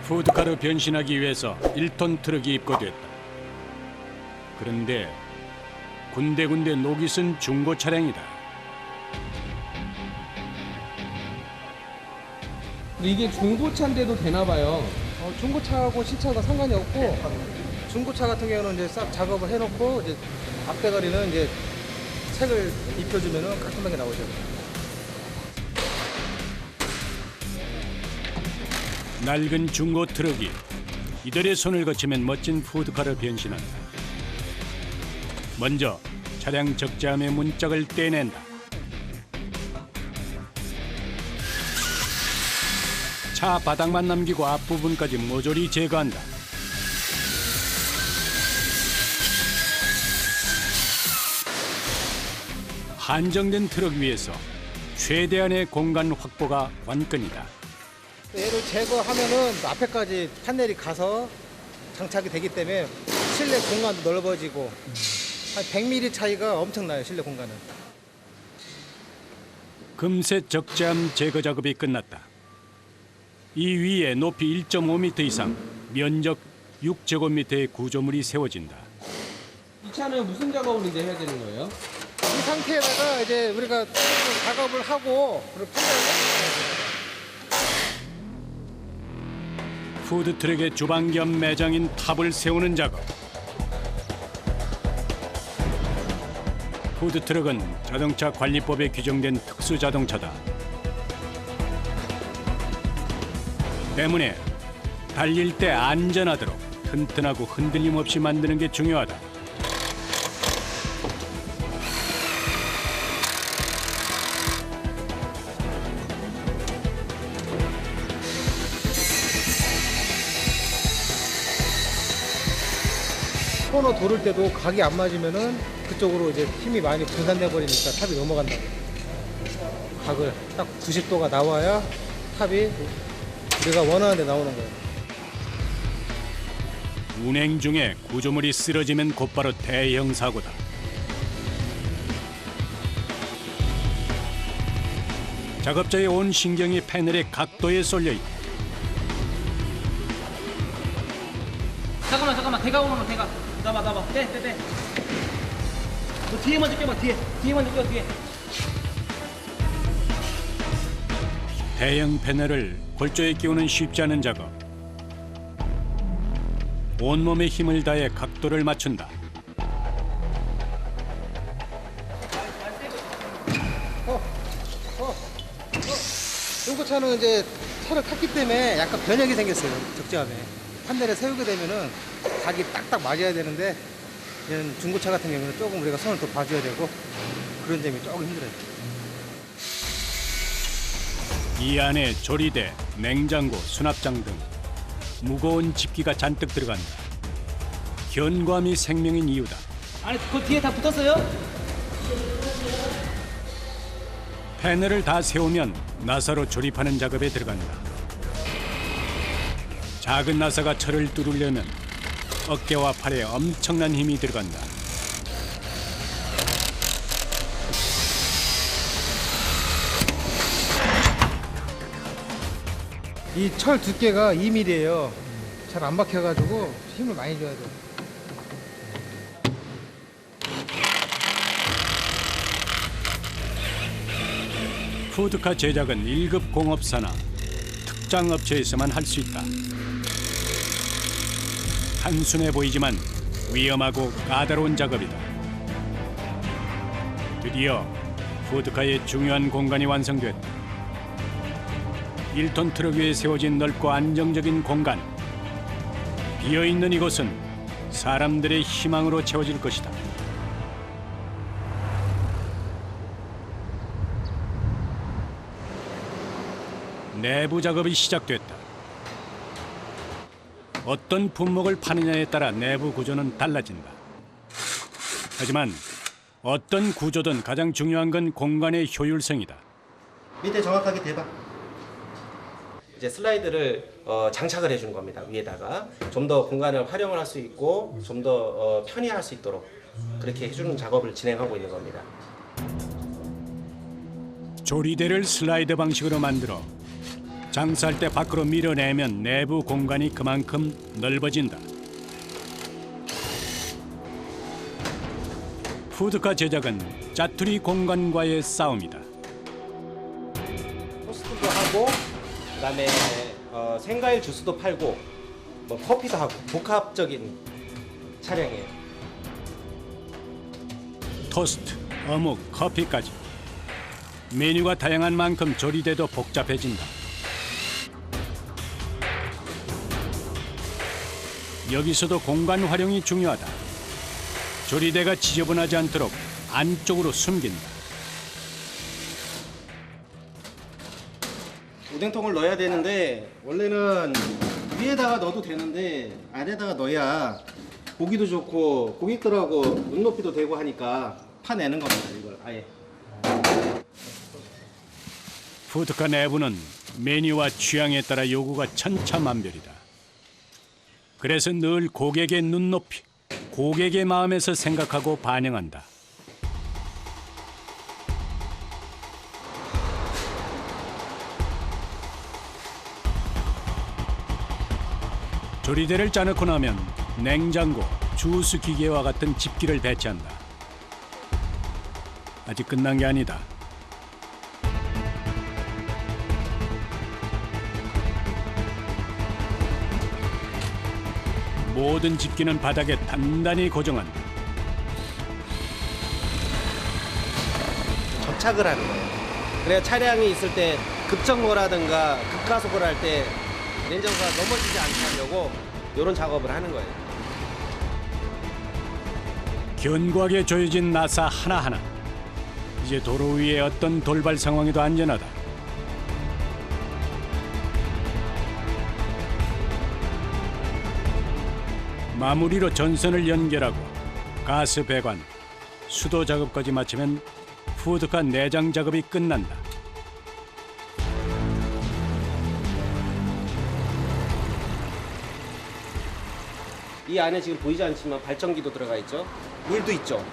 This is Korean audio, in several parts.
푸드카로 변신하기 위해서 1톤 트럭이 입고됐다. 그런데 군데군데 녹이 쓴 중고 차량이다. 근데 이게 중고차인데도 되나 봐요. 중고차하고 신차가 상관이 없고 중고차 같은 경우는 이제 싹 작업을 해놓고 이제 앞대가리는 이제 색을 입혀주면은 깔끔하게 나오죠. 낡은 중고 트럭이 이들의 손을 거치면 멋진 푸드카로 변신한다. 먼저 차량 적재함의 문짝을 떼낸다. 차 바닥만 남기고 앞부분까지 모조리 제거한다. 한정된 트럭 위에서 최대한의 공간 확보가 관건이다. 얘를 제거하면은 앞에까지 판넬이 가서 장착이 되기 때문에 실내 공간도 넓어지고 한 100mm 차이가 엄청나요, 실내 공간은. 금세 적재함 제거 작업이 끝났다. 이 위에 높이 1.5m 이상, 면적 6제곱미터의 구조물이 세워진다. 이 차는 무슨 작업을 이제 해야 되는 거예요? 이 상태에다가 이제 우리가 작업을 하고 그리고 판넬을 푸드트럭의 주방 겸 매장인 탑을 세우는 작업. 푸드트럭은 자동차 관리법에 규정된 특수 자동차다. 때문에 달릴 때 안전하도록 튼튼하고 흔들림 없이 만드는 게 중요하다. 코너 도를 때도 각이 안 맞으면은 그쪽으로 이제 힘이 많이 분산돼 버리니까 탑이 넘어간다고. 각을 딱 90도가 나와야 탑이 우리가 원하는 데 나오는 거예요. 운행 중에 구조물이 쓰러지면 곧바로 대형 사고다. 작업자의 온 신경이 패널의 각도에 쏠려 있다. 잠깐만 대가 오는 거 대가 나봐 떼 너 뒤에 먼저 껴봐 뒤에 먼저 껴 뒤에 대형 패널을 골조에 끼우는 쉽지 않은 작업. 온몸의 힘을 다해 각도를 맞춘다. 중고차는 이제 차를 탔기 때문에 약간 변형이 생겼어요, 적재함에. 판넬에 세우게 되면은 각이 딱딱 맞아야 되는데 얘는 중고차 같은 경우는 조금 우리가 손을 더 봐줘야 되고 그런 점이 조금 힘들어요. 이 안에 조리대, 냉장고, 수납장 등 무거운 집기가 잔뜩 들어간다. 견고함이 생명인 이유다. 아니 그 뒤에 다 붙었어요? 패널을 다 세우면 나사로 조립하는 작업에 들어간다. 작은 나사가 철을 뚫으려면 어깨와 팔에 엄청난 힘이 들어간다. 이 철 두께가 2mm예요. 잘 안 박혀가지고 힘을 많이 줘야 돼요. 푸드카 제작은 1급 공업사나 특장 업체에서만 할 수 있다. 단순해 보이지만 위험하고 까다로운 작업이다. 드디어 푸드카의 중요한 공간이 완성됐다. 1톤 트럭 위에 세워진 넓고 안정적인 공간. 비어있는 이곳은 사람들의 희망으로 채워질 것이다. 내부 작업이 시작됐다. 어떤 품목을 파느냐에 따라 내부 구조는 달라진다. 하지만 어떤 구조든 가장 중요한 건 공간의 효율성이다. 밑에 정확하게 대봐. 이제 슬라이드를 장착을 해주는 겁니다. 위에다가 좀 더 공간을 활용을 할 수 있고 좀 더 편히 할 수 있도록 그렇게 해주는 작업을 진행하고 있는 겁니다. 조리대를 슬라이드 방식으로 만들어 장사할 때 밖으로 밀어내면 내부 공간이 그만큼 넓어진다. 푸드카 제작은 짜투리 공간과의 싸움이다. 토스트도 하고 그다음에 생과일 주스도 팔고 뭐 커피도 하고 복합적인 차량이에요. 토스트, 어묵, 커피까지. 메뉴가 다양한 만큼 조리대도 복잡해진다. 여기서도 공간 활용이 중요하다. 조리대가 지저분하지 않도록 안쪽으로 숨긴다. 우동통을 넣어야 되는데 원래는 위에다가 넣어도 되는데 아래다가 넣어야 고기도 좋고 고객들하고 눈높이도 되고 하니까 파내는 겁니다. 이걸 아예. 푸드카 내부는 메뉴와 취향에 따라 요구가 천차만별이다. 그래서 늘 고객의 눈높이, 고객의 마음에서 생각하고 반영한다. 조리대를 짜놓고 나면 냉장고, 주스 기계와 같은 집기를 배치한다. 아직 끝난 게 아니다. 모든 집기는 바닥에 단단히 고정한다. 접착을 하는 거예요. 그래야 차량이 있을 때 급정거라든가 급가속을 할 때 냉장고가 넘어지지 않게 하려고 이런 작업을 하는 거예요. 견고하게 조여진 나사 하나하나. 이제 도로 위에 어떤 돌발 상황에도 안전하다. 마무리로 전선을 연결하고 가스 배관, 수도 작업까지 마치면 푸드카 내장 작업이 끝난다. 이 안에 지금 보이지 않지만 발전기도 들어가 있죠. 물도 있죠.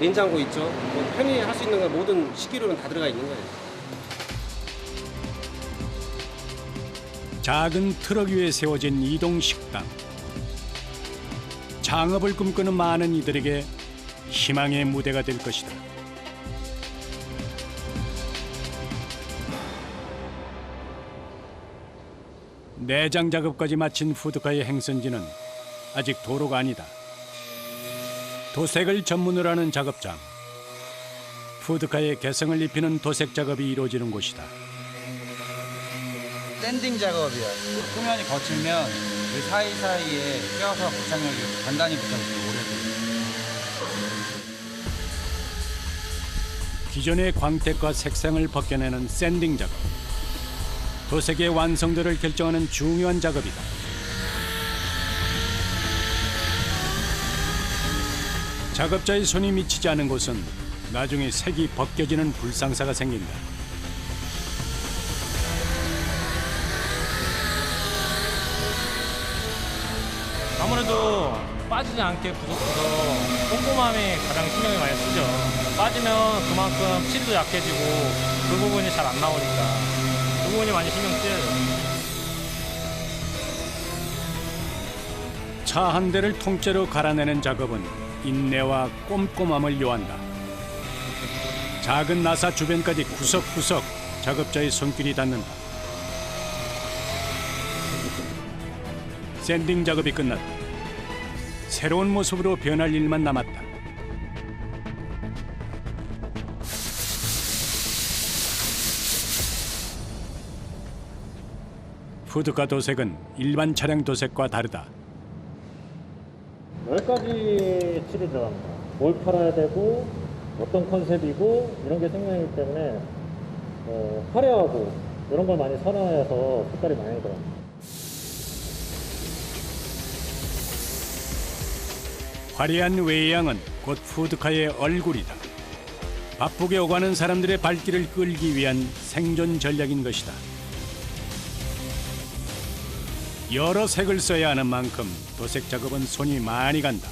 냉장고 있죠. 뭐 편히 할 수 있는 건 모든 식기류는 다 들어가 있는 거예요. 작은 트럭 위에 세워진 이동 식당. 창업을 꿈꾸는 많은 이들에게 희망의 무대가 될 것이다. 내장 작업까지 마친 푸드카의 행선지는 아직 도로가 아니다. 도색을 전문으로 하는 작업장. 푸드카의 개성을 입히는 도색 작업이 이루어지는 곳이다. 샌딩 작업이야. 표면이 거칠면 그 사이사이에 껴서 부착력이 단단히 붙어있고 오래돼요. 기존의 광택과 색상을 벗겨내는 샌딩 작업. 도색의 완성도를 결정하는 중요한 작업이다. 작업자의 손이 미치지 않은 곳은 나중에 색이 벗겨지는 불상사가 생긴다. 아무래도 빠지지 않게 부속해서 꼼꼼함에 가장 신경이 많이 쓰죠. 빠지면 그만큼 실도 약해지고 그 부분이 잘 안 나오니까 그 부분이 많이 신경 쓰여요. 차 한 대를 통째로 갈아내는 작업은 인내와 꼼꼼함을 요한다. 작은 나사 주변까지 구석구석 작업자의 손길이 닿는다. 샌딩 작업이 끝났다. 새로운 모습으로 변할 일만 남았다. 푸드카 도색은 일반 차량 도색과 다르다. 10가지 칠이 들어갑니다. 뭘 팔아야 되고 어떤 컨셉이고 이런 게 생명이기 때문에 화려하고 이런 걸 많이 선호해서 색깔이 많이 들어갑니다. 화려한 외양은 곧 푸드카의 얼굴이다. 바쁘게 오가는 사람들의 발길을 끌기 위한 생존 전략인 것이다. 여러 색을 써야 하는 만큼 도색 작업은 손이 많이 간다.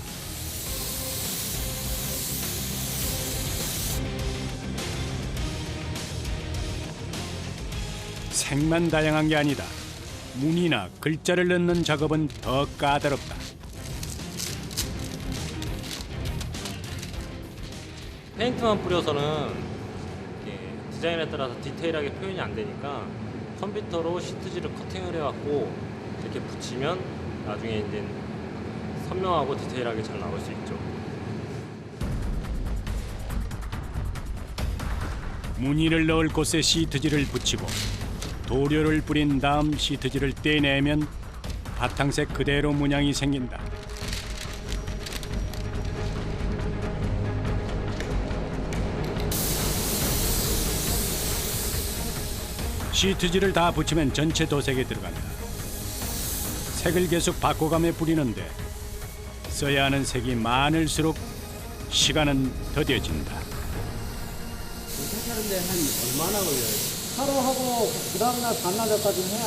색만 다양한 게 아니다. 문이나 글자를 넣는 작업은 더 까다롭다. 페인트만 뿌려서는 이렇게 디자인에 따라서 디테일하게 표현이 안 되니까 컴퓨터로 시트지를 커팅을 해갖고 이렇게 붙이면 나중에 이제 선명하고 디테일하게 잘 나올 수 있죠. 무늬를 넣을 곳에 시트지를 붙이고 도료를 뿌린 다음 시트지를 떼내면 바탕색 그대로 문양이 생긴다. 시트지를 다 붙이면 전체 도색에 들어간다. 색을 계속 바꿔가며 뿌리는데 써야 하는 색이 많을수록 시간은 더뎌진다. 세차하는데 한 얼마나 걸려요? 하루 하고 그 다음날 반나절까지는 해야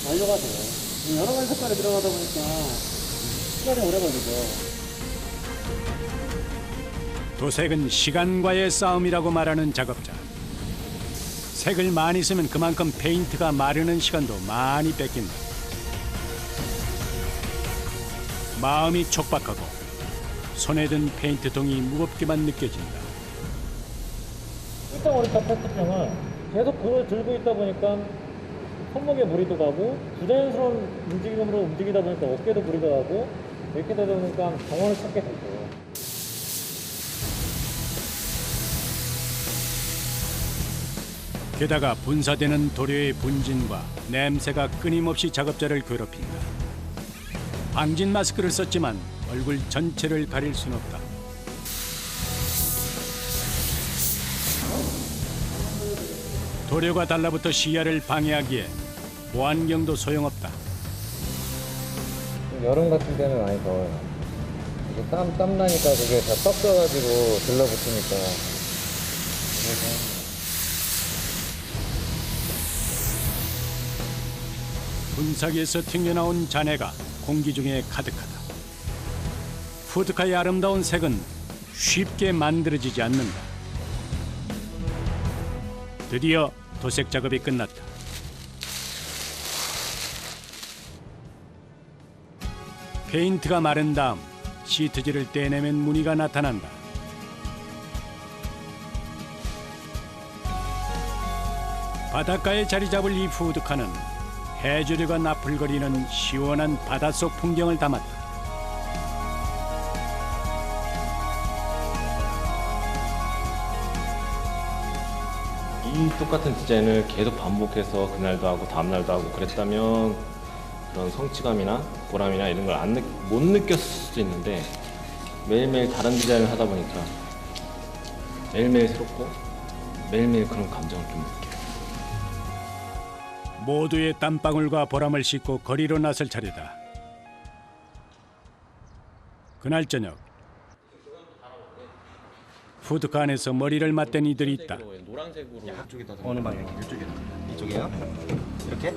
완료가 돼요. 여러 가지 색깔이 들어가다 보니까 시간이 오래 걸리죠. 도색은 시간과의 싸움이라고 말하는 작업자. 색을 많이 쓰면 그만큼 페인트가 마르는 시간도 많이 뺏긴다. 마음이 촉박하고 손에 든 페인트통이 무겁게만 느껴진다. 일단 오리차 페트병은 계속 그걸 들고 있다 보니까 손목에 무리도 가고 부자연스러운 움직임으로 움직이다 보니까 어깨도 무리가 가고 이렇게 되다 보니까 병원을 찾게 되죠. 게다가 분사되는 도료의 분진과 냄새가 끊임없이 작업자를 괴롭힌다. 방진 마스크를 썼지만 얼굴 전체를 가릴 순 없다. 도료가 달라붙어 시야를 방해하기에 보안경도 소용없다. 여름 같은 때는 많이 더워요. 이게 땀 나니까 그게 다 썩져가지고 들러붙으니까. 그래서 분사기에서 튕겨나온 잔해가 공기 중에 가득하다. 푸드카의 아름다운 색은 쉽게 만들어지지 않는다. 드디어 도색 작업이 끝났다. 페인트가 마른 다음 시트지를 떼내면 무늬가 나타난다. 바닷가에 자리 잡을 이 푸드카는 해조류가 나풀거리는 시원한 바닷속 풍경을 담았다. 이 똑같은 디자인을 계속 반복해서 그날도 하고 다음날도 하고 그랬다면 그런 성취감이나 보람이나 이런 걸 못 느꼈을 수도 있는데 매일매일 다른 디자인을 하다 보니까 매일매일 새롭고 매일매일 그런 감정을 좀 느껴요. 모두의 땀방울과 보람을 싣고 거리로 나설 차례다. 그날 저녁 푸드카 안에서 머리를 맞댄 이들이 있다. 노란색으로 어느 방향? 이쪽이요. 이쪽이요? 이렇게?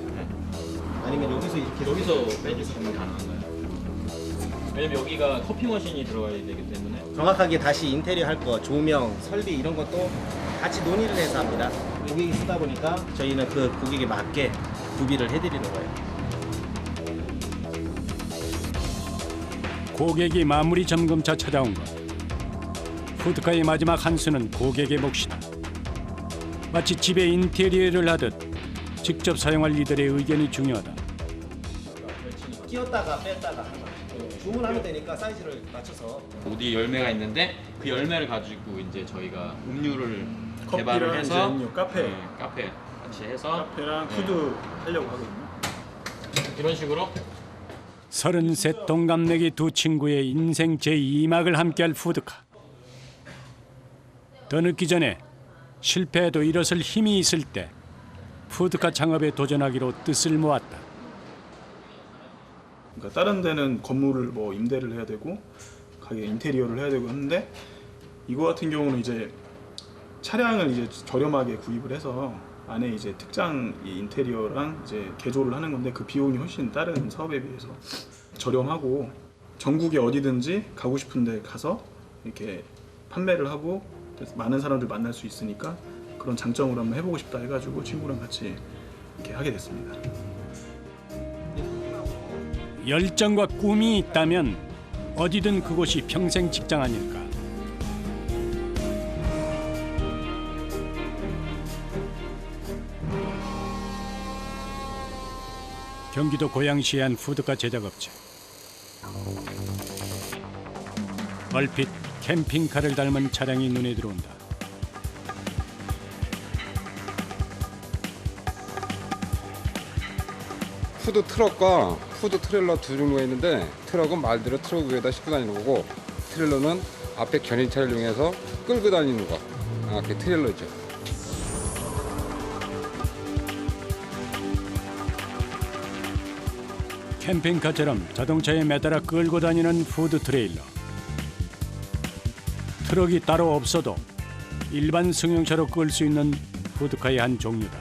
아니면 여기서 이렇게 여기서 빼주시면 가능한가요? 왜냐면 여기가 커피 머신이 들어가야 되기 때문에 정확하게 다시 인테리어 할 거, 조명, 설비 이런 것도 같이 논의를 해서 합니다. 고객이 쓰다 보니까 저희는 그 고객에 맞게 구비를 해드리는 거예요. 고객이 마무리 점검차 찾아온 것. 푸드카의 마지막 한 수는 고객의 몫이다. 마치 집에 인테리어를 하듯 직접 사용할 이들의 의견이 중요하다. 끼웠다가 뺐다가 주문하면 되니까 사이즈를 맞춰서. 어디 열매가 있는데 그 열매를 가지고 이제 저희가 음료를 개발을 해서 음료, 카페. 네, 카페 같이 해서 카페랑 푸드 하려고 하거든요. 이런 식으로 33 동갑내기 두 친구의 인생 제2막을 함께할 푸드카. 더 늦기 전에 실패해도 일어설 힘이 있을 때 푸드카 창업에 도전하기로 뜻을 모았다. 그러니까 다른 데는 건물을 뭐 임대를 해야 되고 가게 인테리어를 해야 되고 하는데 이거 같은 경우는 이제 차량을 이제 저렴하게 구입을 해서 안에 이제 특장 인테리어랑 이제 개조를 하는 건데 그 비용이 훨씬 다른 사업에 비해서 저렴하고 전국에 어디든지 가고 싶은데 가서 이렇게 판매를 하고 많은 사람들 만날 수 있으니까 그런 장점으로 한번 해보고 싶다 해가지고 친구랑 같이 이렇게 하게 됐습니다. 열정과 꿈이 있다면 어디든 그곳이 평생 직장 아닐까. 경기도 고양시의 한 푸드카 제작업체. 얼핏 캠핑카를 닮은 차량이 눈에 들어온다. 푸드 트럭과 푸드 트레일러 두 종류가 있는데, 트럭은 말 그대로 트럭 위에다 싣고 다니는 거고, 트레일러는 앞에 견인차를 이용해서 끌고 다니는 거. 그게 트레일러죠. 캠핑카처럼 자동차에 매달아 끌고 다니는 푸드 트레일러. 트럭이 따로 없어도 일반 승용차로 끌 수 있는 푸드카의 한 종류다.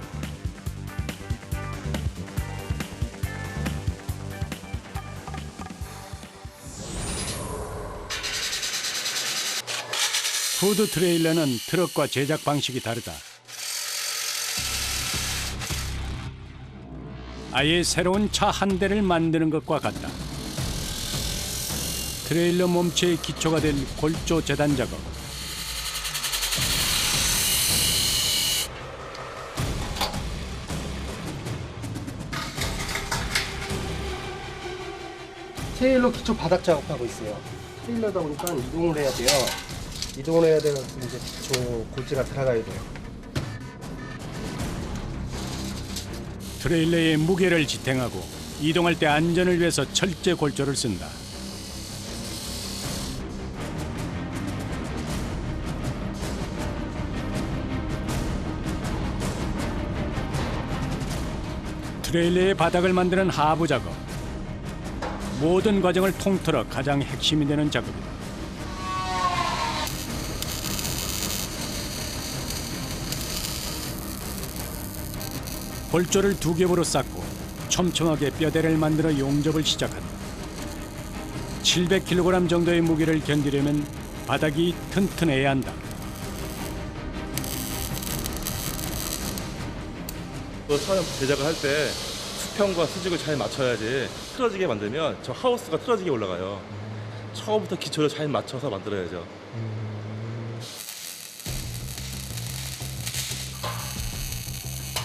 푸드 트레일러는 트럭과 제작 방식이 다르다. 아예 새로운 차 한 대를 만드는 것과 같다. 트레일러 몸체의 기초가 될 골조 재단 작업. 트레일러 기초 바닥 작업하고 있어요. 트레일러다 보니까 이동을 해야 돼요. 이동을 해야 되는 이제 기초 골재가 들어가야 돼요. 트레일러의 무게를 지탱하고 이동할 때 안전을 위해서 철제 골조를 쓴다. 트레일러의 바닥을 만드는 하부 작업. 모든 과정을 통틀어 가장 핵심이 되는 작업이다. 골조를 2겹으로 쌓고 촘촘하게 뼈대를 만들어 용접을 시작한다. 700kg 정도의 무게를 견디려면 바닥이 튼튼해야 한다. 처음 제작을 할 때 수평과 수직을 잘 맞춰야지, 틀어지게 만들면 저 하우스가 틀어지게 올라가요. 처음부터 기초를 잘 맞춰서 만들어야죠.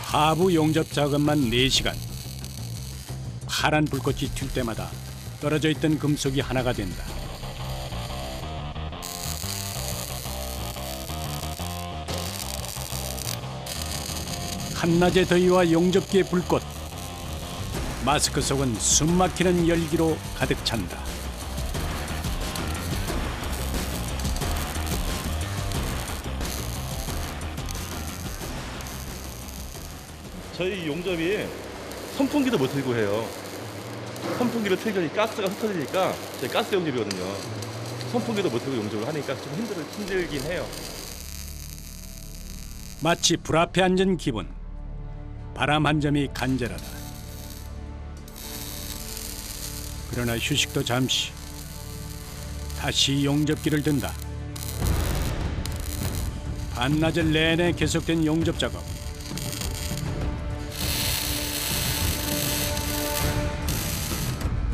하부 용접 작업만 4시간. 파란 불꽃이 튈 때마다 떨어져 있던 금속이 하나가 된다. 한낮의 더위와 용접기의 불꽃. 마스크 속은 숨막히는 열기로 가득 찬다. 저희 용접이 선풍기도 못 틀고 해요. 선풍기를 틀더니 가스가 흩어지니까 저희 가스 용접이거든요. 선풍기도 못 틀고 용접을 하니까 좀 힘들긴 해요. 마치 불 앞에 앉은 기분. 바람 한 점이 간절하다. 그러나 휴식도 잠시. 다시 용접기를 든다. 반나절 내내 계속된 용접 작업.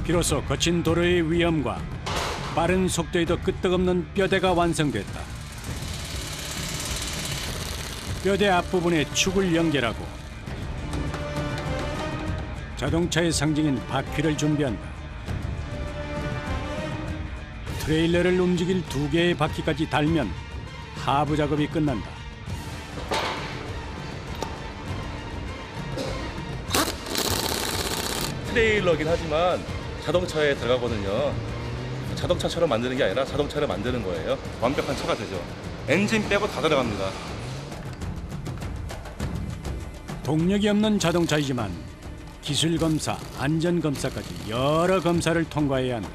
비로소 거친 도로의 위험과 빠른 속도에도 끄떡없는 뼈대가 완성됐다. 뼈대 앞부분에 축을 연결하고 자동차의 상징인 바퀴를 준비한다. 트레일러를 움직일 2개의 바퀴까지 달면 하부 작업이 끝난다. 트레일러긴 하지만 자동차에 들어가거든요. 자동차처럼 만드는 게 아니라 자동차를 만드는 거예요. 완벽한 차가 되죠. 엔진 빼고 다 들어갑니다. 동력이 없는 자동차이지만 기술 검사, 안전 검사까지 여러 검사를 통과해야 한다.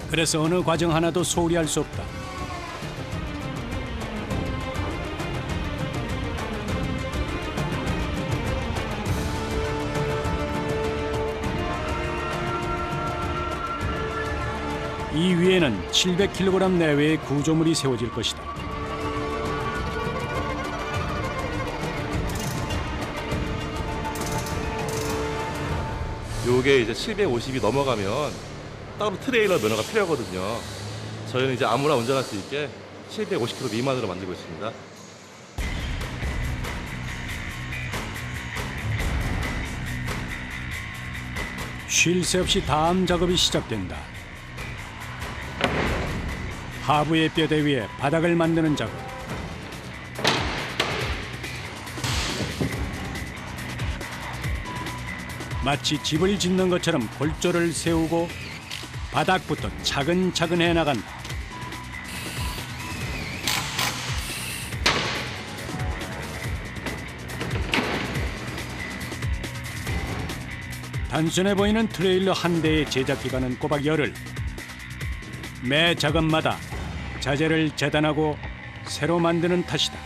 그래서 어느 과정 하나도 소홀히 할 수 없다. 이 위에는 700kg 내외의 구조물이 세워질 것이다. 요게 이제 750이 넘어가면 따로 트레일러 면허가 필요하거든요. 저희는 이제 아무나 운전할 수 있게 750km 미만으로 만들고 있습니다. 쉴 새 없이 다음 작업이 시작된다. 하부의 뼈대 위에 바닥을 만드는 작업. 마치 집을 짓는 것처럼 골조를 세우고 바닥부터 차근차근 해나간다. 단순해 보이는 트레일러 한 대의 제작 기간은 꼬박 열흘. 매 작업마다 자재를 재단하고 새로 만드는 탓이다.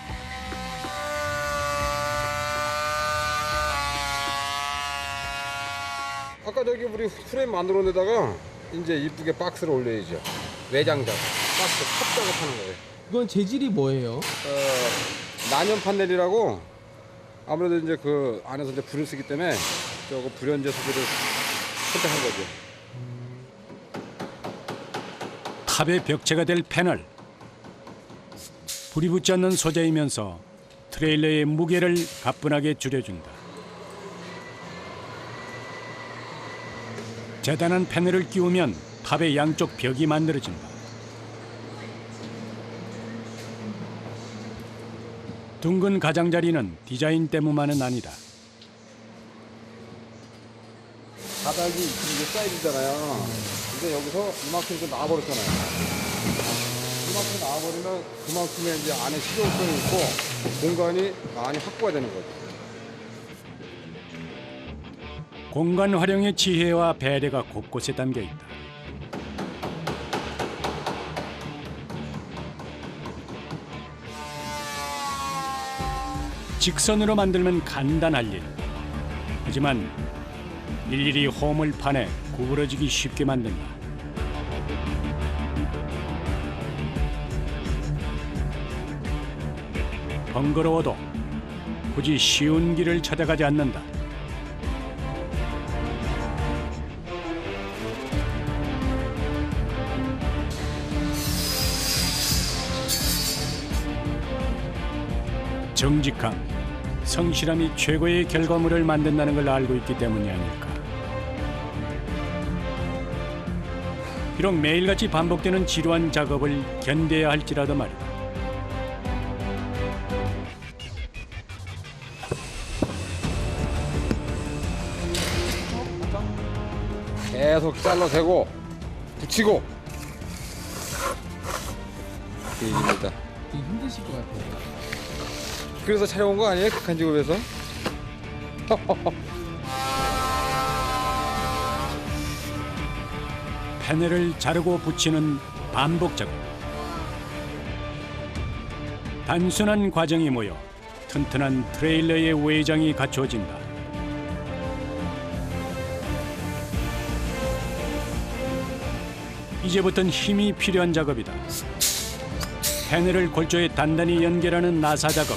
아까 저기 우리 프레임 만들어 놓은 데다가 이제 이쁘게 박스를 올려야죠. 외장 작업, 박스 컵 작업하는 거예요. 이건 재질이 뭐예요? 난연 판넬이라고 아무래도 이제 그 안에서 이제 불을 쓰기 때문에 저거 불연제 소재를 선택한 거죠. 탑의 벽체가 될 패널. 불이 붙지 않는 소재이면서 트레일러의 무게를 가뿐하게 줄여준다. 재단한 패널을 끼우면 탑의 양쪽 벽이 만들어진다. 둥근 가장자리는 디자인 때문만은 아니다. 바닥이 이게 사이즈잖아요. 근데 여기서 이만큼 좀 나와버렸잖아요. 이만큼 나와버리면 그만큼의 이제 안에 실용성이 있고 공간이 많이 확보가 되는 거죠. 공간 활용의 지혜와 배려가 곳곳에 담겨 있다. 직선으로 만들면 간단할 일. 하지만 일일이 홈을 파내 구부러지기 쉽게 만든다. 번거로워도 굳이 쉬운 길을 찾아가지 않는다. 정직함, 성실함이 최고의 결과물을 만든다는 걸 알고 있기 때문이 아닐까. 비록 매일같이 반복되는 지루한 작업을 견뎌야 할지라도 말이다. 계속 잘라대고 붙이고 그 얘기입니다. 힘드실 것 같아요. 그래서 촬영한 거 아니에요? 극한 직업에서? 패널을 자르고 붙이는 반복 작업. 단순한 과정이 모여 튼튼한 트레일러의 외장이 갖춰진다. 이제부터는 힘이 필요한 작업이다. 패널을 골조에 단단히 연결하는 나사 작업.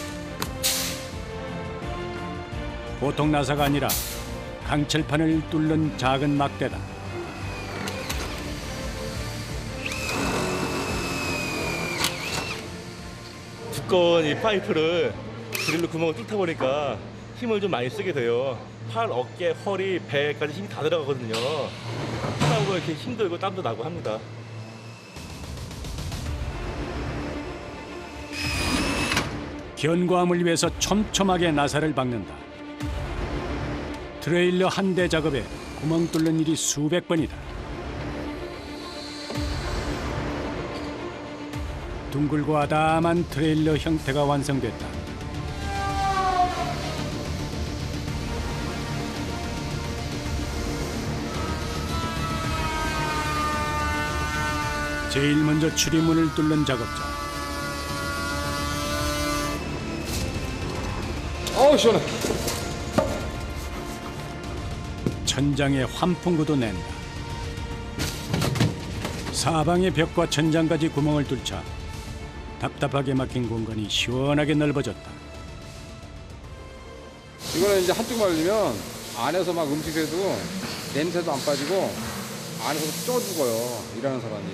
보통 나사가 아니라 강철판을 뚫는 작은 막대다. 두꺼운 이 파이프를 드릴로 구멍을 뚫다 보니까 힘을 좀 많이 쓰게 돼요. 팔, 어깨, 허리, 배까지 힘이 다 들어가거든요. 하다 보면 이렇게 힘들고 땀도 나고 합니다. 견고함을 위해서 촘촘하게 나사를 박는다. 트레일러 한 대 작업에 구멍 뚫는 일이 수백 번이다. 둥글고 아담한 트레일러 형태가 완성됐다. 제일 먼저 출입문을 뚫는 작업자. 어우 시원해. 천장에 환풍구도 낸다. 사방의 벽과 천장까지 구멍을 뚫자 답답하게 막힌 공간이 시원하게 넓어졌다. 이거는 이제 한쪽 말리면 안에서 막 음식해도 냄새도 안 빠지고 안에서 쪄 죽어요. 일하는 사람이.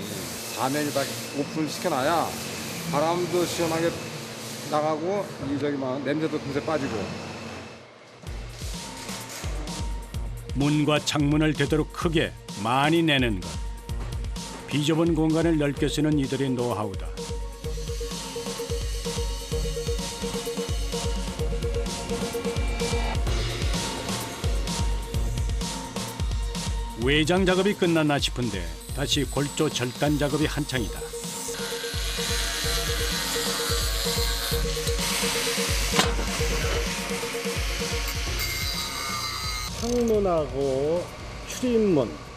사면이 다 오픈을 시켜놔야 바람도 시원하게 나가고 막 냄새도 금세 빠지고. 문과 창문을 되도록 크게 많이 내는 것. 비좁은 공간을 넓게 쓰는 이들의 노하우다. 외장 작업이 끝났나 싶은데 다시 골조 절단 작업이 한창이다. 창문하고 출입문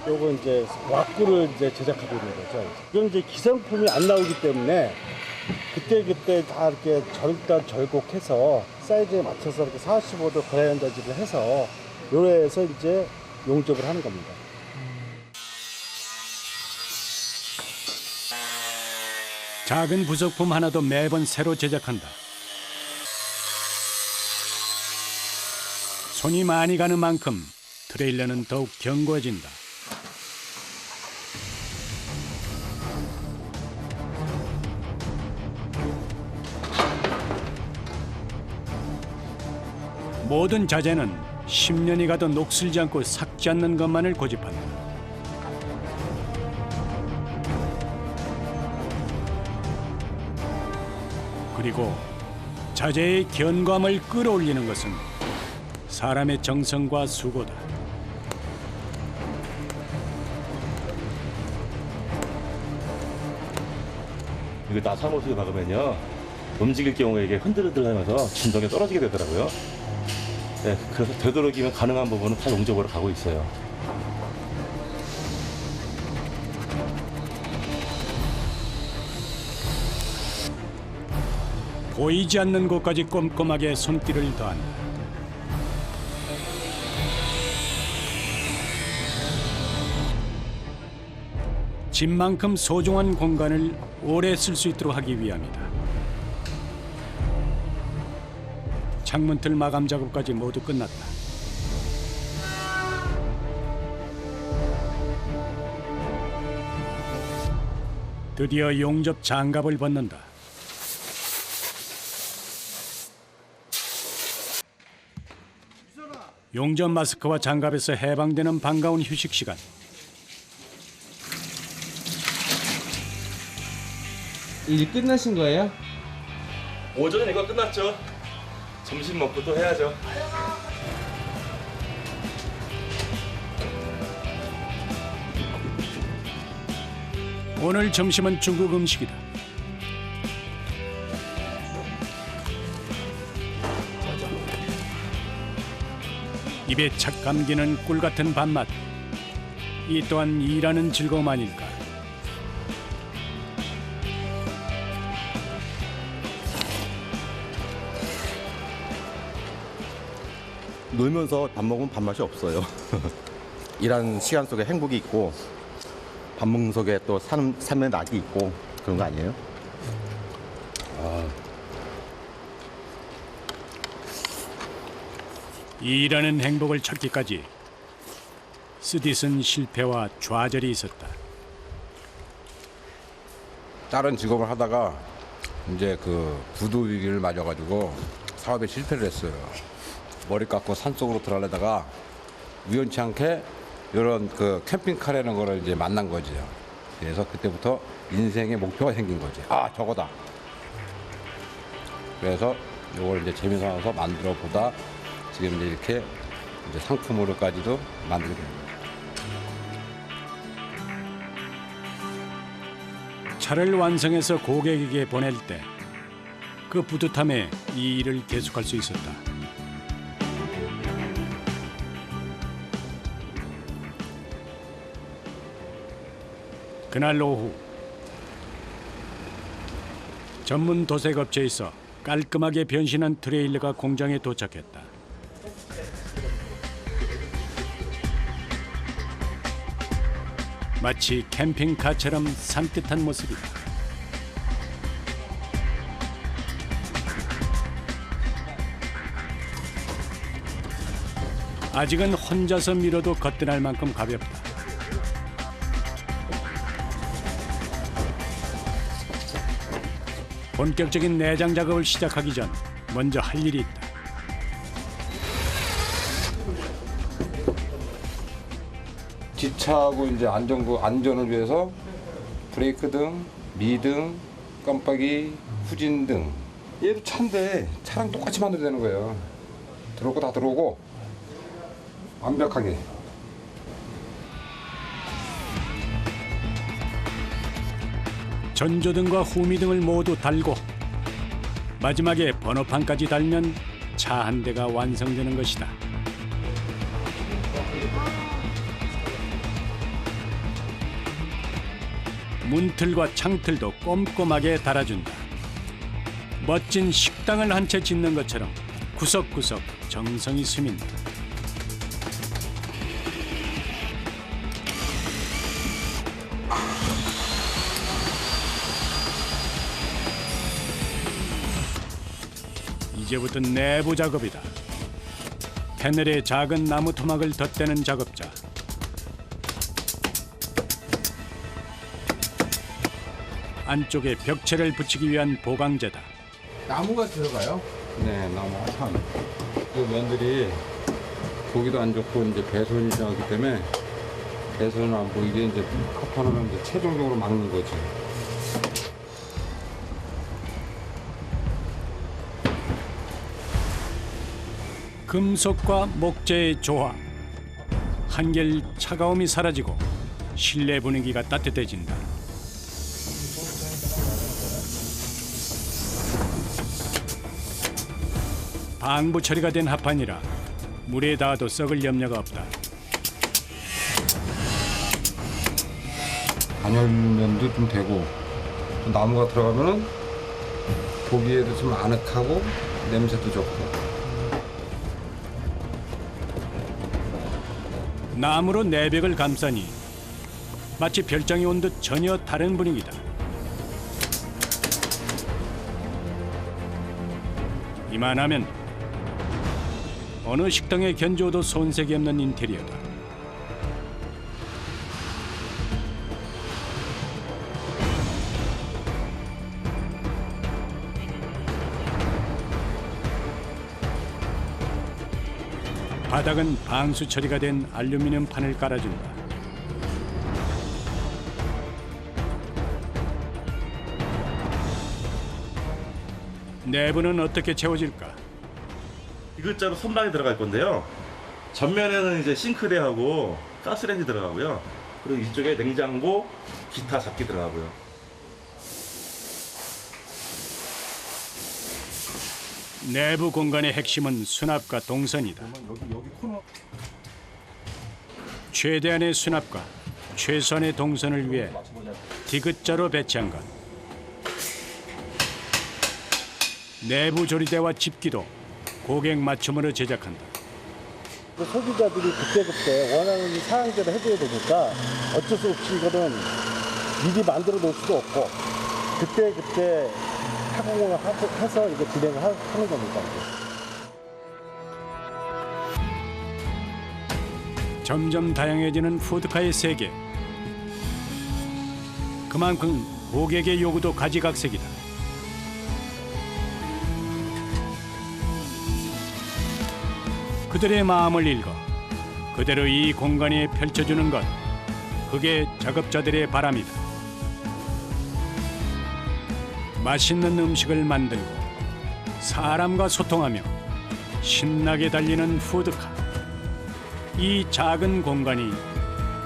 요거 이제 왁구를 이제 제작하고 있는 거죠. 이건 이제 기성품이 안 나오기 때문에 그때 다 이렇게 절단 절곡해서 사이즈에 맞춰서 이렇게 45도 그라인더질을 해서 요래서 이제 용접을 하는 겁니다. 작은 부속품 하나도 매번 새로 제작한다. 손이 많이 가는 만큼 트레일러는 더욱 견고해진다. 모든 자재는 10년이 가도 녹슬지 않고 삭지 않는 것만을 고집한다. 그리고 자재의 견고함을 끌어올리는 것은 사람의 정성과 수고다. 이거 나사못으로 박으면요 움직일 경우에 이게 흔들흔들하면서 진동이 떨어지게 되더라고요. 네, 그래서 되도록이면 가능한 부분은 다 용접으로 가고 있어요. 보이지 않는 곳까지 꼼꼼하게 손길을 더한다. 집만큼 소중한 공간을 오래 쓸 수 있도록 하기 위함이다. 창문틀 마감 작업까지 모두 끝났다. 드디어 용접 장갑을 벗는다. 용접 마스크와 장갑에서 해방되는 반가운 휴식 시간. 일 끝나신 거예요? 오전에 이거 끝났죠. 점심 먹고 또 해야죠. 오늘 점심은 중국 음식이다. 입에 착 감기는 꿀 같은 밥맛. 이 또한 일하는 즐거움 아닐까. 놀면서 밥 먹으면 밥맛이 없어요. 일하는 시간 속에 행복이 있고 밥 먹는 속에 또 삶의 낙이 있고 그런 거 아니에요? 일하는 행복을 찾기까지 쓰디쓴 실패와 좌절이 있었다. 다른 직업을 하다가 이제 그 부도 위기를 맞아가지고 사업에 실패를 했어요. 머리 깎고 산속으로 들어가려다가 우연치 않게 이런 그 캠핑카라는 거를 이제 만난 거죠. 그래서 그때부터 인생의 목표가 생긴 거지. 아, 저거다. 그래서 이걸 이제 재미삼아서 만들어 보다 지금 이제 이렇게 이제 상품으로까지도 만들게 됩니다. 차를 완성해서 고객에게 보낼 때 그 뿌듯함에 이 일을 계속할 수 있었다. 그날 오후 전문 도색업체에서 깔끔하게 변신한 트레일러가 공장에 도착했다. 마치 캠핑카처럼 산뜻한 모습이다. 아직은 혼자서 밀어도 거뜬할 만큼 가볍다. 본격적인 내장 작업을 시작하기 전 먼저 할 일이 있다. 뒷차하고 이제 안전을 위해서 브레이크 등, 미등, 깜빡이, 후진 등. 얘도 차인데 차랑 똑같이 만들어야 되는 거예요. 들어오고 다 들어오고 완벽하게. 전조등과 후미등을 모두 달고 마지막에 번호판까지 달면 차 한 대가 완성되는 것이다. 문틀과 창틀도 꼼꼼하게 달아준다. 멋진 식당을 한 채 짓는 것처럼 구석구석 정성이 스민다. 이제부터 내부 작업이다. 패널에 작은 나무 토막을 덧대는 작업자. 안쪽에 벽체를 붙이기 위한 보강재다. 나무가 들어가요? 네, 나무 합판. 그 면들이 보기도 안 좋고 이제 배선이 심하기 때문에 배선을 안 보이게 이제 합판하면 이제 최종적으로 막는 거지. 금속과 목재의 조화. 한결 차가움이 사라지고 실내 분위기가 따뜻해진다. 방부 처리가 된 합판이라 물에 닿아도 썩을 염려가 없다. 단열면도 좀 되고 또 나무가 들어가면은 보기에도 좀 아늑하고 냄새도 좋고. 나무로 내벽을 감싸니 마치 별장에 온 듯 전혀 다른 분위기다. 이만하면 어느 식당에 견주어도 손색이 없는 인테리어다. 바닥은 방수 처리가 된 알루미늄 판을 깔아준다. 내부는 어떻게 채워질까? 디귿자로 선반이 들어갈 건데요. 전면에는 이제 싱크대하고 가스레인지 들어가고요. 그리고 이쪽에 냉장고, 기타 잡기 들어가고요. 내부 공간의 핵심은 수납과 동선이다. 최대한의 수납과 최소한의 동선을 위해 디귿자로 배치한 것. 내부 조리대와 집기도 고객 맞춤으로 제작한다. 소비자들이 그때그때 원하는 사양대로 해줘야 되니까 어쩔 수 없이 이거는 미리 만들어 놓을 수도 없고 그때그때 타공을 해서 이거 진행을 하는 겁니다. 점점 다양해지는 푸드카의 세계. 그만큼 고객의 요구도 가지각색이다. 그들의 마음을 읽어 그대로 이 공간에 펼쳐주는 것, 그게 작업자들의 바람이다. 맛있는 음식을 만들고 사람과 소통하며 신나게 달리는 푸드카. 이 작은 공간이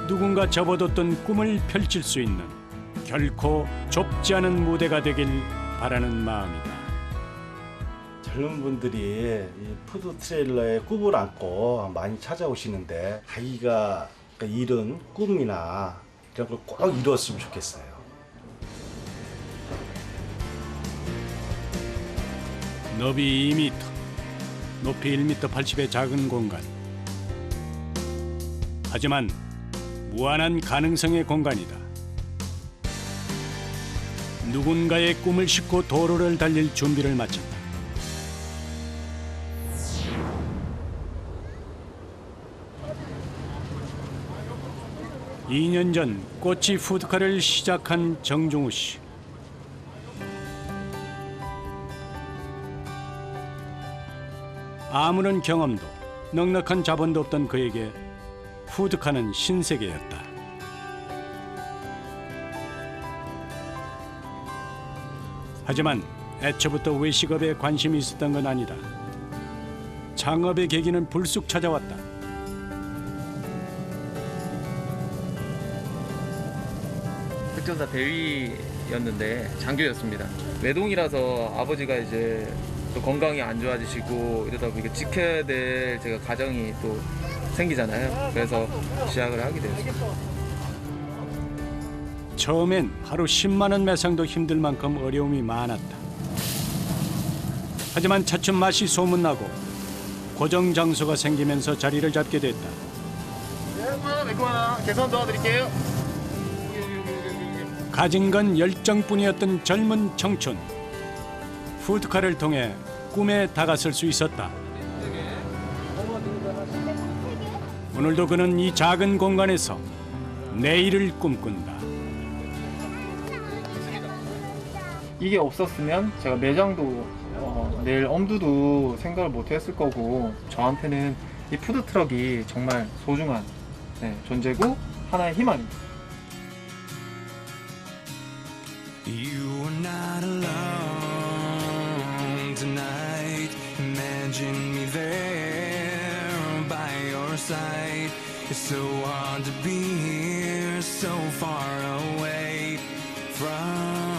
누군가 접어뒀던 꿈을 펼칠 수 있는 결코 좁지 않은 무대가 되길 바라는 마음이다. 젊은 분들이 이 푸드 트레일러에 꿈을 안고 많이 찾아오시는데 자기가 이룬 꿈이나 이런 걸 꼭 이루었으면 좋겠어요. 너비 2m, 높이 1m 80의 작은 공간. 하지만 무한한 가능성의 공간이다. 누군가의 꿈을 싣고 도로를 달릴 준비를 마쳤다. 2년 전 꼬치 푸드카를 시작한 정종우 씨. 아무런 경험도 넉넉한 자본도 없던 그에게 푸드카는 신세계였다. 하지만 애초부터 외식업에 관심이 있었던 건 아니다. 창업의 계기는 불쑥 찾아왔다. 특전사 대위였는데 장교였습니다. 외동이라서 아버지가 이제 또 건강이 안 좋아지시고 이러다 보니까 지켜야 될 제가 가정이 또 생기잖아요. 그래서 시작을 하게 되었습니다. 처음엔 하루 10만 원 매상도 힘들 만큼 어려움이 많았다. 하지만 차츰 맛이 소문나고 고정 장소가 생기면서 자리를 잡게 됐다. 매콤하다. 계산 도와드릴게요. 가진 건 열정뿐이었던 젊은 청춘. 푸드카를 통해 꿈에 다가설 수 있었다. 오늘도 그는 이 작은 공간에서 내일을 꿈꾼다. 이게 없었으면 제가 매장도 내일 엄두도 생각을 못 했을 거고 저한테는 이 푸드트럭이 정말 소중한 존재고 하나의 희망입니다. You are not alone tonight. Imagine me there by your side. It's so hard to be here, so far away from